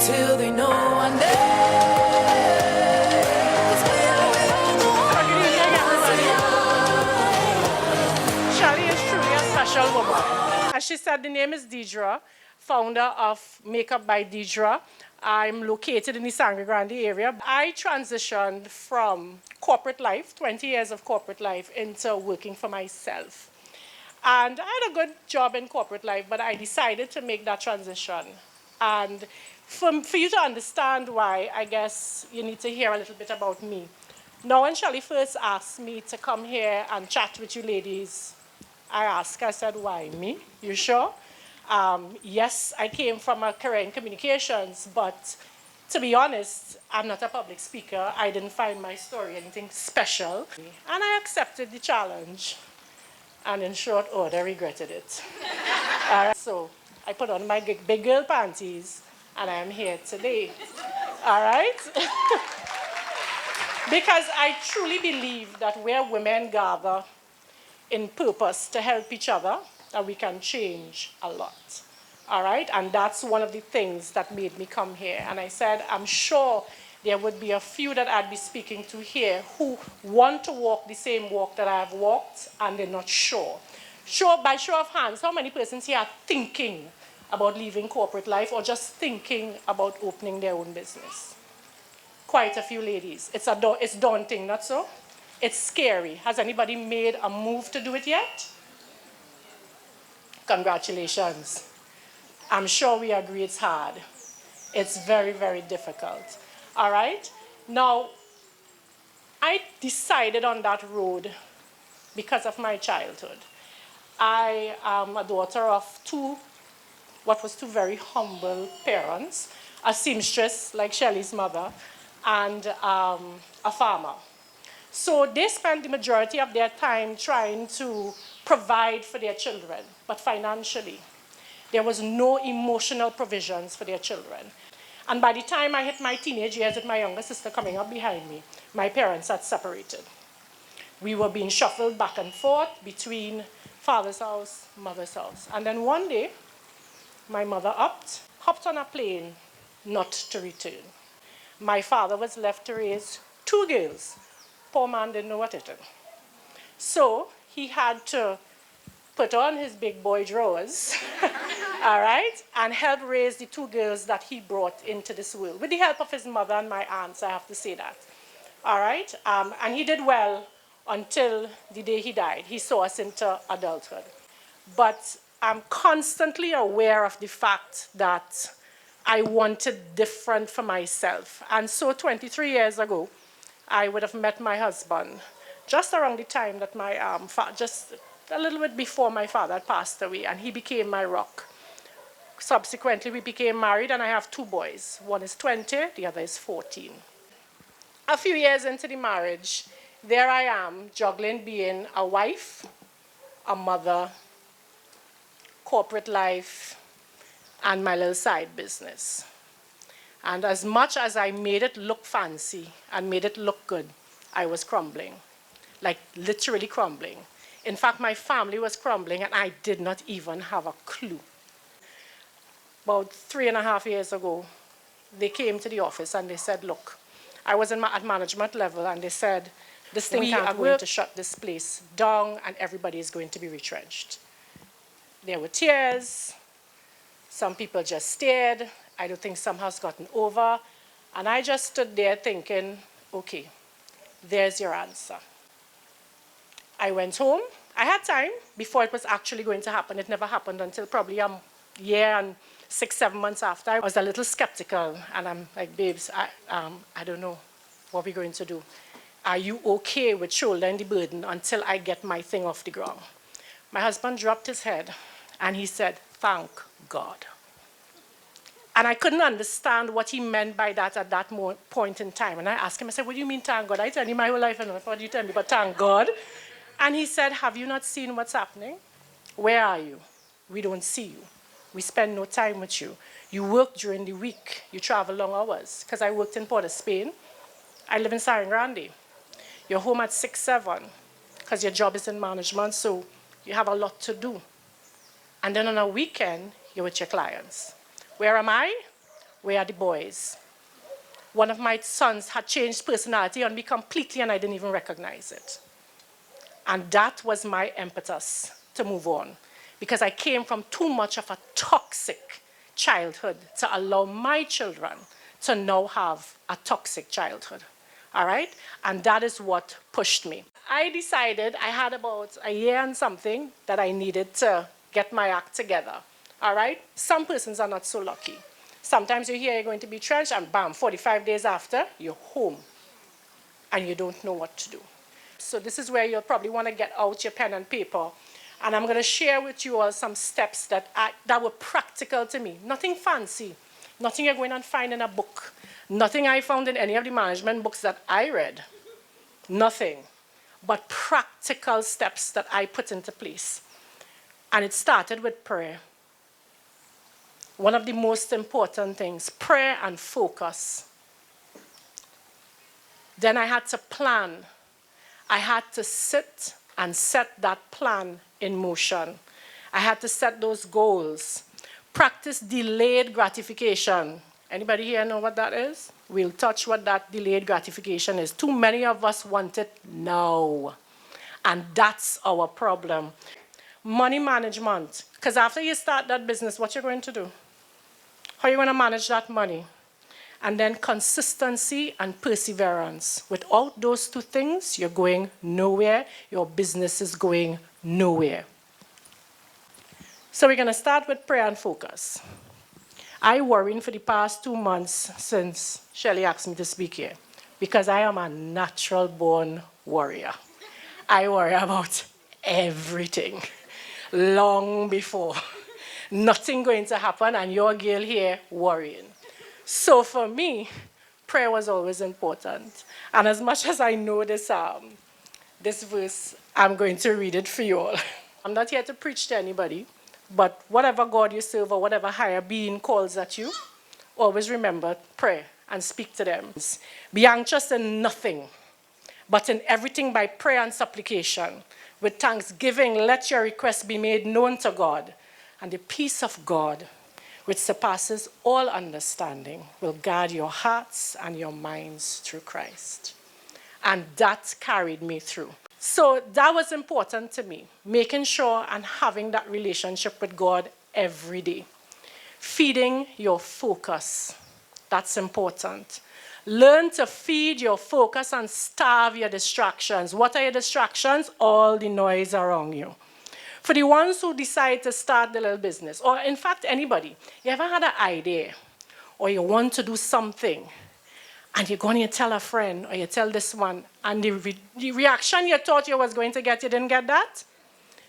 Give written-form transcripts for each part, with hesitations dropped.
till they know one day. Shelly is truly a special woman. As she said, the name is Dedra, founder of Makeup by Dedra. I'm located in the Sangre Grande area. I transitioned from corporate life, 20 years of corporate life, into working for myself. And I had a good job in corporate life, but I decided to make that transition. And for you to understand why, I guess you need to hear a little bit about me. Now, when Shelly first asked me to come here and chat with you ladies, I said, why me? You sure? Yes, I came from a career in communications, but to be honest, I'm not a public speaker. I didn't find my story anything special. And I accepted the challenge. And in short order, regretted it. All right, so I put on my big girl panties, and I'm here today. All right? Because I truly believe that where women gather in purpose to help each other, that we can change a lot. All right? And that's one of the things that made me come here. And I said, I'm sure there would be a few that I'd be speaking to here who want to walk the same walk that I've walked, and they're not sure. By show of hands, how many persons here are thinking about leaving corporate life or just thinking about opening their own business? Quite a few ladies. It's daunting, not so? It's scary. Has anybody made a move to do it yet? Congratulations. I'm sure we agree it's hard. It's very, very difficult. All right? Now, I decided on that road because of my childhood. I am a daughter of two very humble parents, a seamstress like Shelly's mother, and a farmer. So they spent the majority of their time trying to provide for their children, but financially, there was no emotional provisions for their children. And by the time I hit my teenage years with my younger sister coming up behind me, my parents had separated. We were being shuffled back and forth between father's house, mother's house. And then one day, my mother hopped on a plane, not to return. My father was left to raise two girls. Poor man didn't know what to do. So he had to put on his big boy drawers, all right, and help raise the two girls that he brought into this world, with the help of his mother and my aunts, I have to say that. All right, and he did well until the day he died. He saw us into adulthood. But I'm constantly aware of the fact that I wanted different for myself. And so 23 years ago, I would have met my husband just around the time that just a little bit before my father had passed away, and he became my rock. Subsequently, we became married, and I have two boys. One is 20, the other is 14. A few years into the marriage, there I am, juggling being a wife, a mother, corporate life, and my little side business. And as much as I made it look fancy and made it look good, I was crumbling, like literally crumbling. In fact, my family was crumbling, and I did not even have a clue. About 3.5 years ago, they came to the office and they said, look, I was at management level, and they said, this thing we are going to shut this place down, and everybody is going to be retrenched. There were tears. Some people just stared. I don't think some has gotten over. And I just stood there thinking, okay, there's your answer. I went home. I had time before it was actually going to happen. It never happened until probably a year and 6-7 months after. I was a little skeptical, and I'm like, babes, I don't know what we're going to do. Are you okay with shouldering the burden until I get my thing off the ground? My husband dropped his head, and he said, thank God. And I couldn't understand what he meant by that at that point in time. And I asked him, I said, what do you mean, thank God? I tell you my whole life, and what do you tell me, but thank God? And he said, have you not seen what's happening? Where are you? We don't see you. We spend no time with you. You work during the week. You travel long hours. Because I worked in Port of Spain. I live in Sangre Grande. You're home at 6, 7, because your job is in management, so you have a lot to do. And then on a weekend, you're with your clients. Where am I? Where are the boys? One of my sons had changed personality on me completely and I didn't even recognize it. And that was my impetus to move on. Because I came from too much of a toxic childhood to allow my children to now have a toxic childhood. All right? And that is what pushed me. I decided I had about a year and something that I needed to get my act together. All right? Some persons are not so lucky. Sometimes you hear you're going to be trenched and bam, 45 days after, you're home. And you don't know what to do. So this is where you'll probably want to get out your pen and paper. And I'm going to share with you all some steps that were practical to me. Nothing fancy. Nothing you're going to find in a book. Nothing I found in any of the management books that I read. Nothing. But practical steps that I put into place. And it started with prayer. One of the most important things, prayer and focus. Then I had to plan. I had to sit and set that plan in motion. I had to set those goals. Practice delayed gratification. Anybody here know what that is? We'll touch what that delayed gratification is. Too many of us want it now. And that's our problem. Money management. Because after you start that business, what you're going to do? How are you going to manage that money? And then consistency and perseverance. Without those two things, you're going nowhere. Your business is going nowhere. So we're going to start with prayer and focus. I worried for the past 2 months since Shelly asked me to speak here because I am a natural born warrior. I worry about everything long before. Nothing going to happen and your girl here worrying. So for me, prayer was always important. And as much as I know this verse, I'm going to read it for you all. I'm not here to preach to anybody, but whatever God you serve or whatever higher being calls at you, always remember prayer and speak to them. Be anxious in nothing, but in everything by prayer and supplication. With thanksgiving, let your requests be made known to God. And the peace of God, which surpasses all understanding, will guard your hearts and your minds through Christ. And that carried me through. So that was important to me, making sure and having that relationship with God every day. Feeding your focus, that's important. Learn to feed your focus and starve your distractions. What are your distractions? All the noise around you. For the ones who decide to start the little business, or in fact anybody, you ever had an idea, or you want to do something, and you're going to tell a friend, or you tell this one, and the reaction you thought you was going to get, you didn't get that?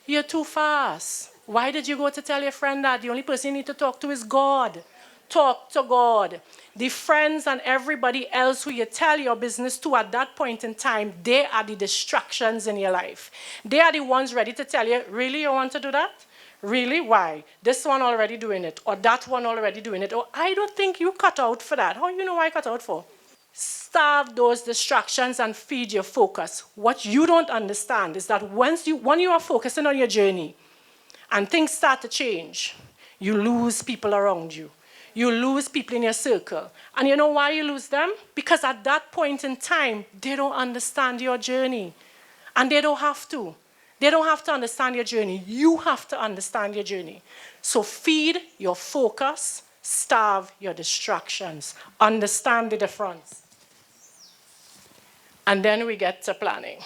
You're too fast. Why did you go to tell your friend that? The only person you need to talk to is God. Talk to God. The friends and everybody else who you tell your business to at that point in time, they are the distractions in your life. They are the ones ready to tell you, really you want to do that? Really? Why? This one already doing it, or that one already doing it, or I don't think you cut out for that. How you know I cut out for? Starve those distractions and feed your focus. What you don't understand is that when you are focusing on your journey and things start to change, you lose people around you. You lose people in your circle. And you know why you lose them? Because at that point in time, they don't understand your journey. And they don't have to. They don't have to understand your journey. You have to understand your journey. So feed your focus, starve your distractions. Understand the difference. And then we get to planning.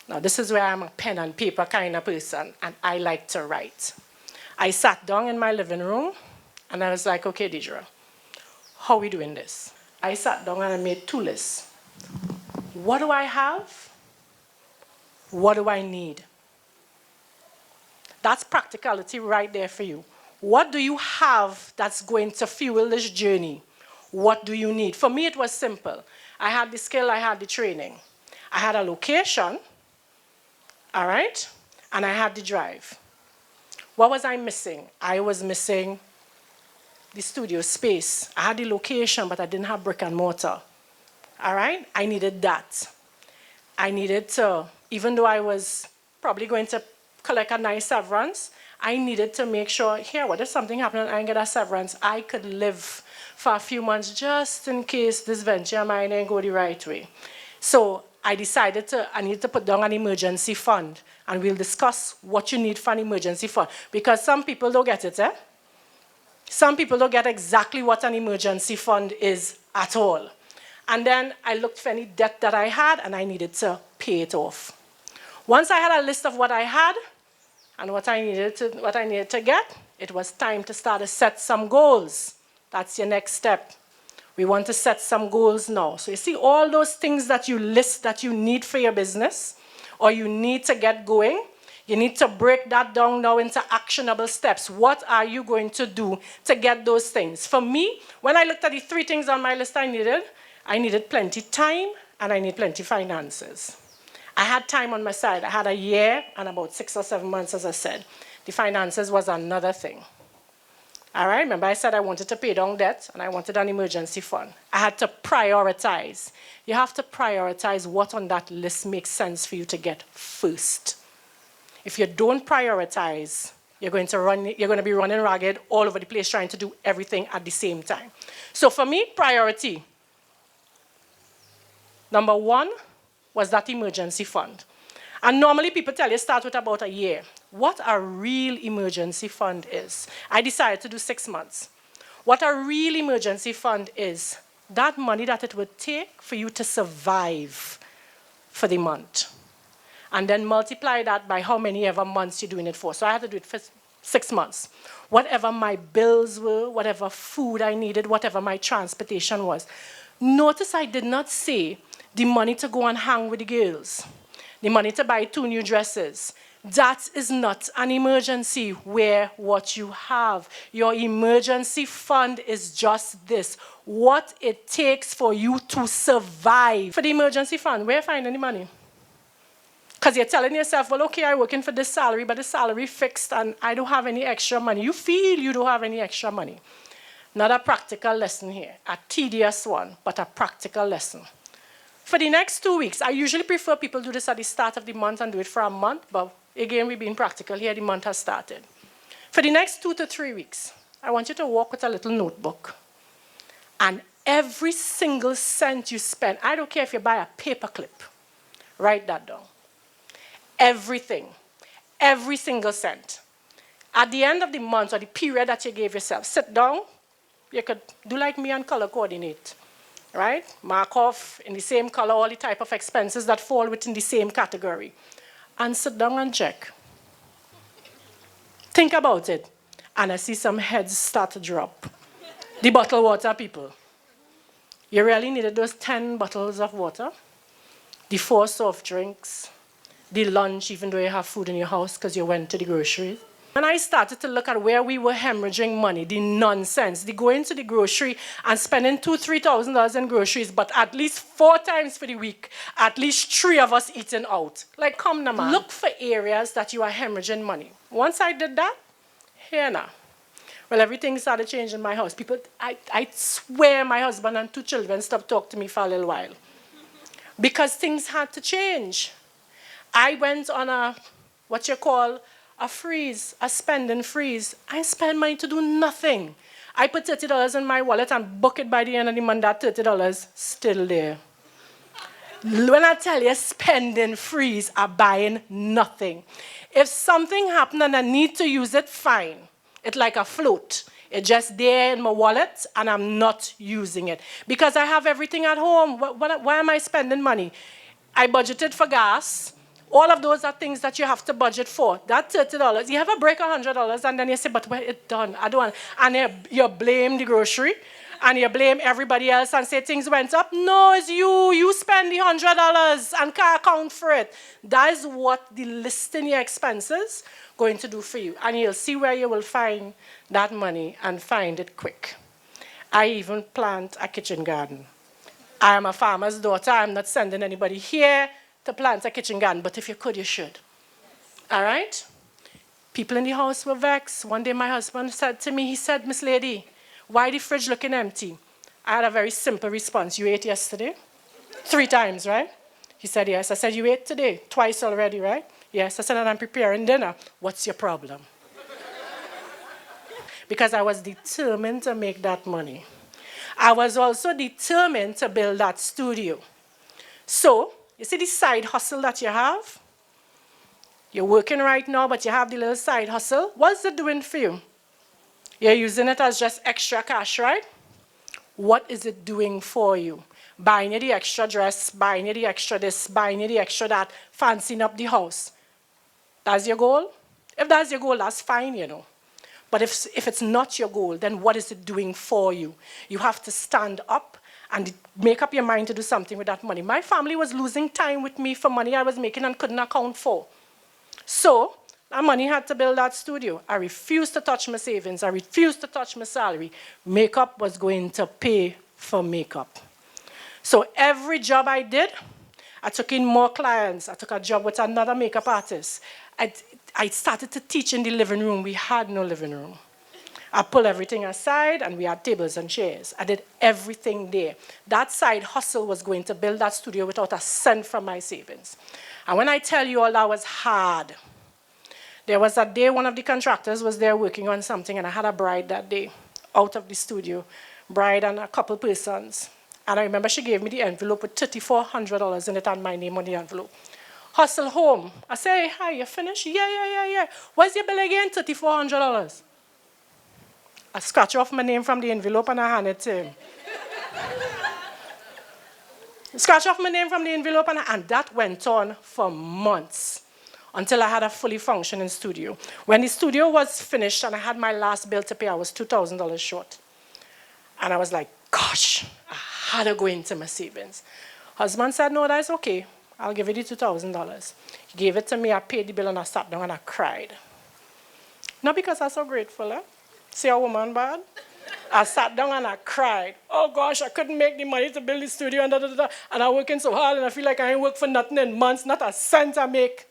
Now, this is where I'm a pen and paper kind of person, and I like to write. I sat down in my living room, and I was like, okay, Dedra, how are we doing this? I sat down and I made 2 lists. What do I have? What do I need? That's practicality right there for you. What do you have that's going to fuel this journey? What do you need? For me, it was simple. I had the skill, I had the training. I had a location, all right? And I had the drive. What was I missing? I was missing the studio space. I had the location, but I didn't have brick and mortar. All right? I needed that. I needed to, even though I was probably going to collect a nice severance, I needed to make sure, here, what if something happened and I get a severance, I could live for a few months just in case this venture of mine didn't go the right way. So I decided I need to put down an emergency fund, and we'll discuss what you need for an emergency fund, because some people don't get it, eh? Some people don't get exactly what an emergency fund is at all. And then I looked for any debt that I had, and I needed to pay it off. Once I had a list of what I had and what I needed to get, it was time to start to set some goals. That's your next step. We want to set some goals now. So you see all those things that you list that you need for your business or you need to get going, you need to break that down now into actionable steps. What are you going to do to get those things? For me, when I looked at the 3 things on my list I needed plenty time and I need plenty finances. I had time on my side. I had a year and about 6 or 7 months, as I said. The finances was another thing. All right, remember I said I wanted to pay down debt and I wanted an emergency fund. I had to prioritize. You have to prioritize what on that list makes sense for you to get first. If you don't prioritize, you're going to be running ragged all over the place trying to do everything at the same time. So for me, priority. Number 1 was that emergency fund. And normally people tell you start with about a year. What a real emergency fund is, I decided to do 6 months. What a real emergency fund is, that money that it would take for you to survive for the month. And then multiply that by how many ever months you're doing it for. So I had to do it for 6 months. Whatever my bills were, whatever food I needed, whatever my transportation was. Notice I did not say the money to go and hang with the girls, the money to buy 2 new dresses. That is not an emergency. Wear what you have. Your emergency fund is just this, what it takes for you to survive. For the emergency fund, where are you finding the money? Because you're telling yourself, well, okay, I'm working for this salary, but the salary fixed and I don't have any extra money. You feel you don't have any extra money. Not a practical lesson here, a tedious one, but a practical lesson. For the next 2 weeks, I usually prefer people do this at the start of the month and do it for a month, but again, we're being practical here, the month has started. For the next 2 to 3 weeks, I want you to walk with a little notebook. And every single cent you spend, I don't care if you buy a paper clip, write that down. Everything, every single cent. At the end of the month or the period that you gave yourself, sit down. You could do like me and color coordinate. Right? Mark off in the same color all the type of expenses that fall within the same category. And sit down and check. Think about it. And I see some heads start to drop. The bottled water people. You really needed those 10 bottles of water, the 4 soft drinks, the lunch, even though you have food in your house because you went to the groceries. When I started to look at where we were hemorrhaging money, the nonsense, the going to the grocery and spending $2,000-$3,000 in groceries, but at least 4 times for the week, at least 3 of us eating out. Like, come now, man. Look for areas that you are hemorrhaging money. Once I did that, here now. Well, everything started changing in my house. People, I swear my husband and 2 children stopped talking to me for a little while. Because things had to change. I went on a freeze, a spending freeze. I spend money to do nothing. I put $30 in my wallet and book it by the end of the month, that $30 still there. When I tell you spending freeze, I'm buying nothing. If something happened and I need to use it, fine. It's like a float. It's just there in my wallet and I'm not using it. Because I have everything at home. Why am I spending money? I budgeted for gas. All of those are things that you have to budget for. That $30, you have a break $100 and then you say, but well, it's done. I don't want. And you blame the grocery and you blame everybody else and say things went up. No, it's you. You spend the $100 and can't account for it. That is what the listing your expenses going to do for you. And you'll see where you will find that money and find it quick. I even plant a kitchen garden. I am a farmer's daughter. I'm not sending anybody here to plant a kitchen garden, but if you could, you should. All right? People in the house were vexed. One day my husband said to me, he said, Miss Lady, why the fridge looking empty? I had a very simple response. You ate yesterday? 3 times, right? He said, yes. I said, you ate today? Twice already, right? Yes. I said, and I'm preparing dinner. What's your problem? because I was determined to make that money. I was also determined to build that studio. So, you see the side hustle that you have? You're working right now, but you have the little side hustle. What's it doing for you? You're using it as just extra cash, right? What is it doing for you? Buying you the extra dress, buying you the extra this, buying you the extra that, fancying up the house. That's your goal? If that's your goal, that's fine, you know. But if it's not your goal, then what is it doing for you? You have to stand up and make up your mind to do something with that money. My family was losing time with me for money I was making and couldn't account for. So, that money had to build that studio. I refused to touch my savings. I refused to touch my salary. Makeup was going to pay for makeup. So every job I did, I took in more clients. I took a job with another makeup artist. I started to teach in the living room. We had no living room. I pulled everything aside, and we had tables and chairs. I did everything there. That side hustle was going to build that studio without a cent from my savings. And when I tell you all that was hard, there was a day one of the contractors was there working on something, and I had a bride that day out of the studio, bride and a couple persons. And I remember she gave me the envelope with $3,400 in it and my name on the envelope. Hustle home. I say, hi, you finished? Yeah. What's your bill again? $3,400. I scratch off my name from the envelope and I hand it to him. Scratch off my name from the envelope and that went on for months until I had a fully functioning studio. When the studio was finished and I had my last bill to pay, I was $2,000 short. And I was like, gosh, I had to go into my savings. Husband said, no, that's okay. I'll give you the $2,000. He gave it to me, I paid the bill, and I sat down and I cried. Not because I'm so grateful, eh? See a woman bad? I sat down and I cried. Oh gosh, I couldn't make the money to build the studio and and I'm working so hard and I feel like I ain't worked for nothing in months, not a cent I make.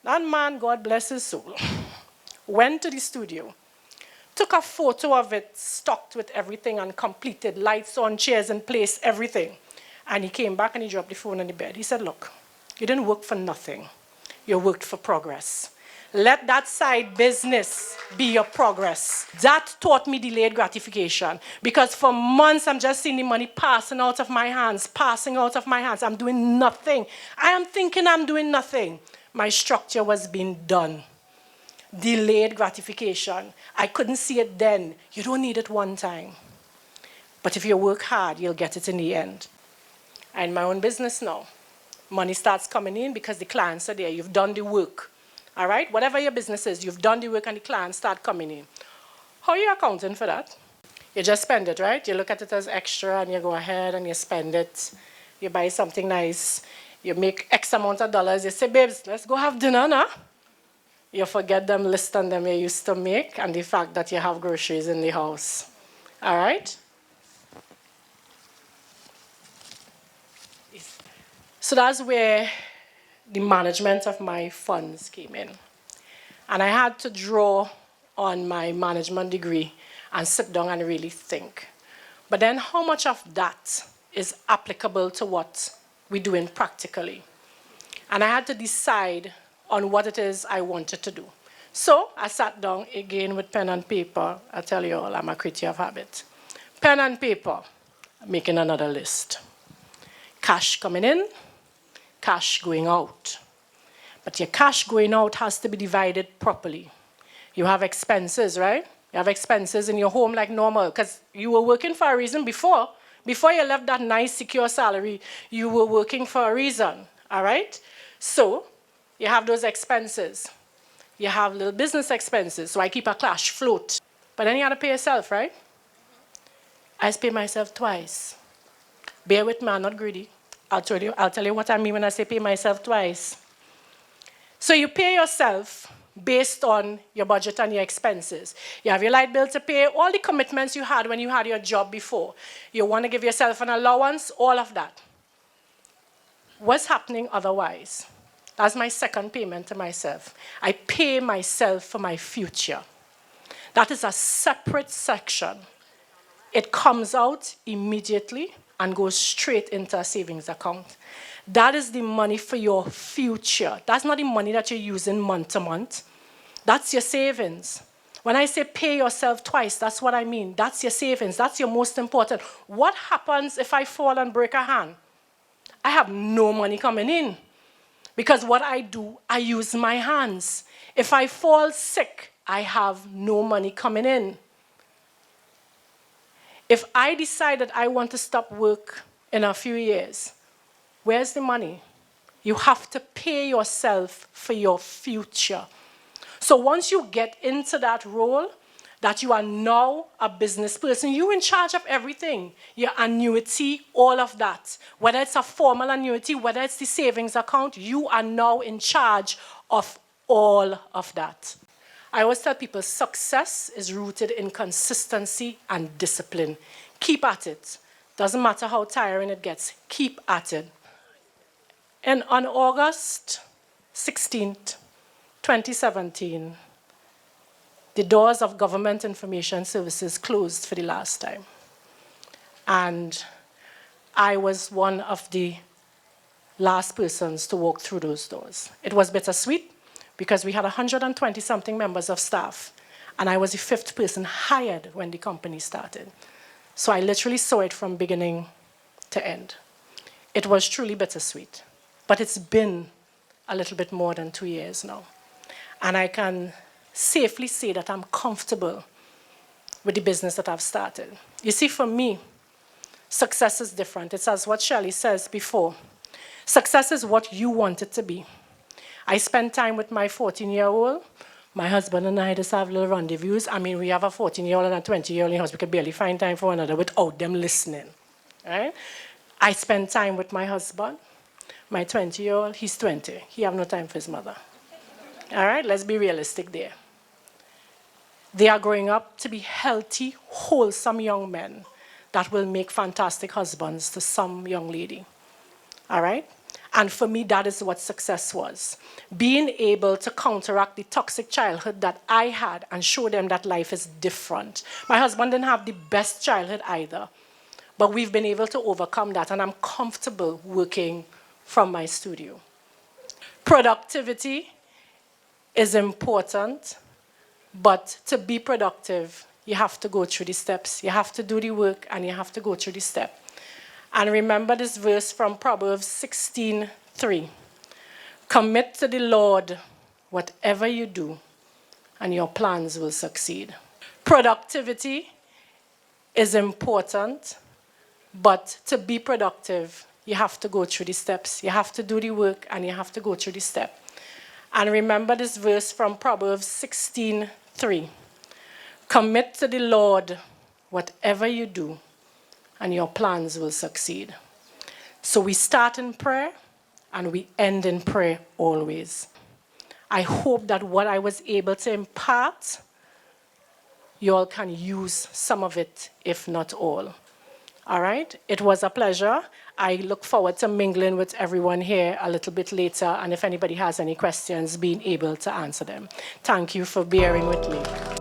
That man, God bless his soul, went to the studio, took a photo of it, stocked with everything and completed, lights on, chairs in place, everything. And he came back and he dropped the phone on the bed. He said, look, you didn't work for nothing. You worked for progress. Let that side business be your progress. That taught me delayed gratification. Because for months, I'm just seeing the money passing out of my hands, passing out of my hands. I'm doing nothing. I am thinking I'm doing nothing. My structure was being done. Delayed gratification. I couldn't see it then. You don't need it one time. But if you work hard, you'll get it in the end. I'm in my own business now. Money starts coming in because the clients are there. You've done the work. All right? Whatever your business is, you've done the work and the clients start coming in. How are you accounting for that? You just spend it, right? You look at it as extra and you go ahead and you spend it. You buy something nice. You make X amount of dollars. You say, babes, let's go have dinner now. You forget them list and them you used to make and the fact that you have groceries in the house. All right? So that's where the management of my funds came in. And I had to draw on my management degree and sit down and really think. But then how much of that is applicable to what we're doing practically? And I had to decide on what it is I wanted to do. So I sat down again with pen and paper. I tell you all, I'm a creature of habit. Pen and paper, making another list. Cash coming in, cash going out. But your cash going out has to be divided properly. You have expenses, right? You have expenses in your home like normal because you were working for a reason before. Before you left that nice, secure salary, you were working for a reason, all right? So you have those expenses. You have little business expenses, so I keep a cash float. But then you got to pay yourself, right? I pay myself twice. Bear with me, I'm not greedy. I'll tell you what I mean when I say pay myself twice. So you pay yourself based on your budget and your expenses. You have your light bill to pay, all the commitments you had when you had your job before. You want to give yourself an allowance, all of that. What's happening otherwise? That's my second payment to myself. I pay myself for my future. That is a separate section. It comes out immediately and goes straight into a savings account. That is the money for your future. That's not the money that you're using month to month. That's your savings. When I say pay yourself twice, that's what I mean. That's your savings. That's your most important. What happens if I fall and break a hand? I have no money coming in. Because what I do, I use my hands. If I fall sick, I have no money coming in. If I decide that I want to stop work in a few years, where's the money? You have to pay yourself for your future. So once you get into that role, that you are now a business person, you're in charge of everything. Your annuity, all of that. Whether it's a formal annuity, whether it's the savings account, you are now in charge of all of that. I always tell people success is rooted in consistency and discipline. Keep at it. Doesn't matter how tiring it gets, keep at it. And on August 16th, 2017, the doors of Government Information Services closed for the last time. And I was one of the last persons to walk through those doors. It was bittersweet because we had 120-something members of staff, and I was the 5th person hired when the company started. So I literally saw it from beginning to end. It was truly bittersweet, but it's been a little bit more than 2 years now. And I can safely say that I'm comfortable with the business that I've started. You see, for me, success is different. It's as what Shelly says before. Success is what you want it to be. I spend time with my 14-year-old. My husband and I just have little rendezvous. I mean, we have a 14-year-old and a 20-year-old in the house. We could barely find time for one another without them listening. Right? I spend time with my husband. My 20-year-old, he's 20. He have no time for his mother. All right? Let's be realistic there. They are growing up to be healthy, wholesome young men that will make fantastic husbands to some young lady. All right? And for me, that is what success was. Being able to counteract the toxic childhood that I had and show them that life is different. My husband didn't have the best childhood either, but we've been able to overcome that, and I'm comfortable working from my studio. Productivity is important, but to be productive, you have to go through the steps. You have to do the work, and you have to go through the steps. And remember this verse from Proverbs 16:3. Commit to the Lord whatever you do, and your plans will succeed. Productivity is important, but to be productive, you have to go through the steps. You have to do the work, and you have to go through the steps. And remember this verse from Proverbs 16:3. Commit to the Lord whatever you do, and your plans will succeed. So we start in prayer, and we end in prayer always. I hope that what I was able to impart, you all can use some of it, if not all. All right? It was a pleasure. I look forward to mingling with everyone here a little bit later, and if anybody has any questions, being able to answer them. Thank you for bearing with me.